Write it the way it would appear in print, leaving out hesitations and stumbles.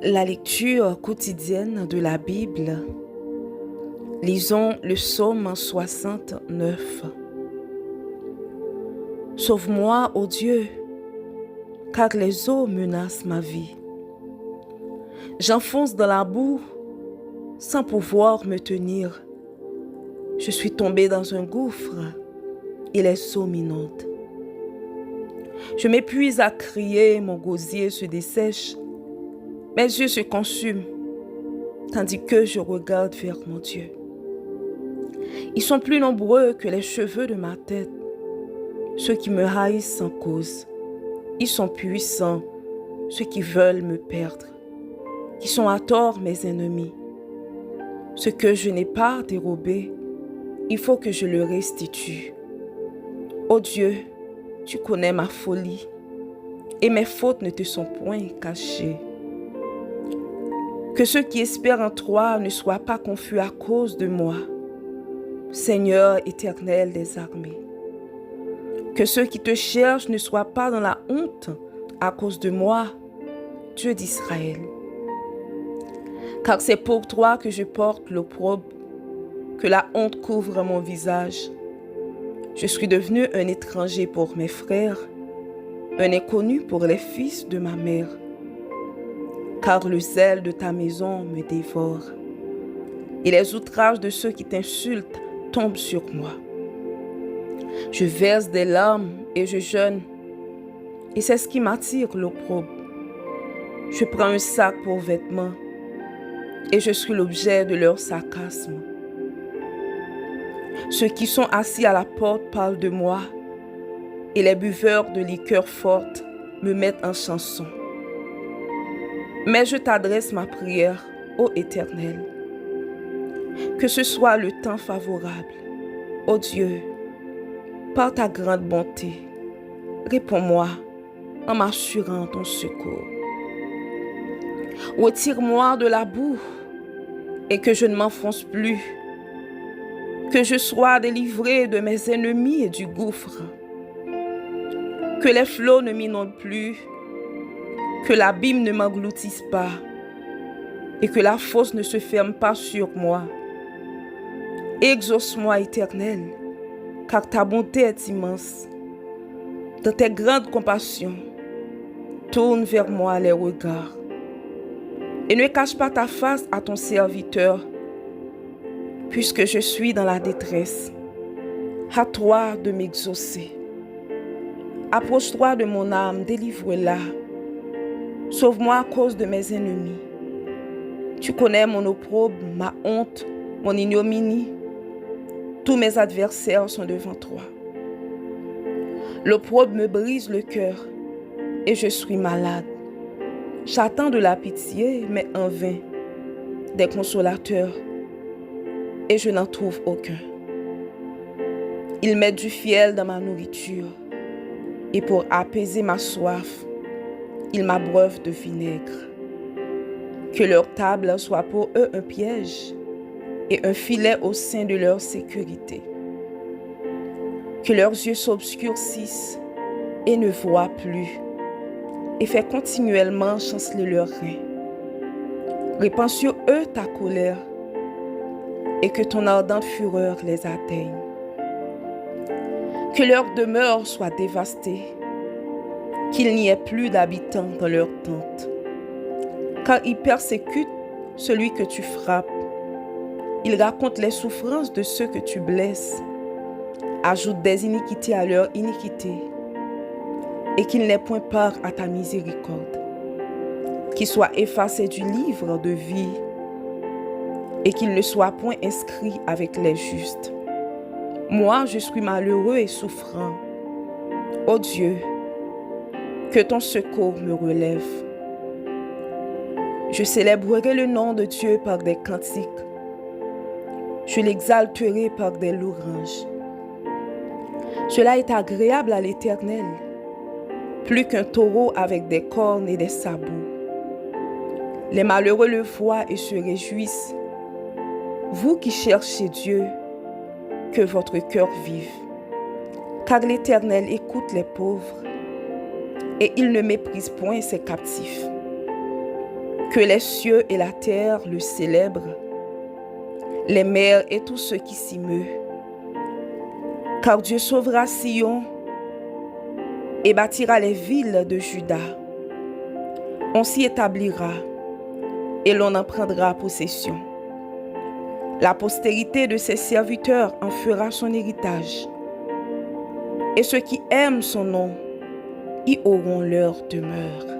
La lecture quotidienne de la Bible. Lisons le psaume 69. Sauve-moi, ô Dieu, car les eaux menacent ma vie. J'enfonce dans la boue sans pouvoir me tenir. Je suis tombé dans un gouffre et les eaux m'inondent. Je m'épuise à crier, mon gosier se dessèche, mes yeux se consument, tandis que je regarde vers mon Dieu. Ils sont plus nombreux que les cheveux de ma tête, ceux qui me haïssent sans cause. Ils sont puissants, ceux qui veulent me perdre, qui sont à tort mes ennemis. Ce que je n'ai pas dérobé, il faut que je le restitue. Ô Dieu, tu connais ma folie, et mes fautes ne te sont point cachées. Que ceux qui espèrent en toi ne soient pas confus à cause de moi, Seigneur éternel des armées. Que ceux qui te cherchent ne soient pas dans la honte à cause de moi, Dieu d'Israël. Car c'est pour toi que je porte l'opprobre, que la honte couvre mon visage. Je suis devenu un étranger pour mes frères, un inconnu pour les fils de ma mère. Car le zèle de ta maison me dévore, et les outrages de ceux qui t'insultent tombent sur moi. Je verse des larmes et je jeûne, et c'est ce qui m'attire l'opprobre. Je prends un sac pour vêtements, et je suis l'objet de leur sarcasme. Ceux qui sont assis à la porte parlent de moi, et les buveurs de liqueurs fortes me mettent en chanson. Mais je t'adresse ma prière, ô Éternel. Que ce soit le temps favorable, ô Dieu, par ta grande bonté, réponds-moi en m'assurant ton secours. Retire-moi de la boue et que je ne m'enfonce plus, que je sois délivré de mes ennemis et du gouffre, que les flots ne m'inondent plus, que l'abîme ne m'engloutisse pas et que la fosse ne se ferme pas sur moi. Exauce-moi, Éternel, car ta bonté est immense. Dans tes grandes compassions, tourne vers moi les regards et ne cache pas ta face à ton serviteur, puisque je suis dans la détresse. À toi de m'exaucer. Approche-toi de mon âme, délivre-la. Sauve-moi à cause de mes ennemis. Tu connais mon opprobre, ma honte, mon ignominie. Tous mes adversaires sont devant toi. L'opprobre me brise le cœur et je suis malade. J'attends de la pitié, mais en vain, des consolateurs, et je n'en trouve aucun. Ils mettent du fiel dans ma nourriture, et pour apaiser ma soif, ils m'abreuvent de vinaigre. Que leur table soit pour eux un piège et un filet au sein de leur sécurité. Que leurs yeux s'obscurcissent et ne voient plus, et fais continuellement chanceler leurs reins. Répands sur eux ta colère, et que ton ardente fureur les atteigne. Que leur demeure soit dévastée, qu'il n'y ait plus d'habitants dans leur tente. Car ils persécutent celui que tu frappes. Ils racontent les souffrances de ceux que tu blesses, ajoutent des iniquités à leur iniquité, et qu'ils n'aient point part à ta miséricorde. Qu'ils soient effacés du livre de vie, et qu'ils ne soient point inscrits avec les justes. Moi, je suis malheureux et souffrant. Ô Dieu, que ton secours me relève. Je célébrerai le nom de Dieu par des cantiques. Je l'exalterai par des louanges. Cela est agréable à l'Éternel, plus qu'un taureau avec des cornes et des sabots. Les malheureux le voient et se réjouissent. Vous qui cherchez Dieu, que votre cœur vive. Car l'Éternel écoute les pauvres et il ne méprise point ses captifs. Que les cieux et la terre le célèbrent, les mers et tous ceux qui s'y meuvent. Car Dieu sauvera Sion et bâtira les villes de Juda. On s'y établira et l'on en prendra possession. La postérité de ses serviteurs en fera son héritage. Et ceux qui aiment son nom y auront leur demeure.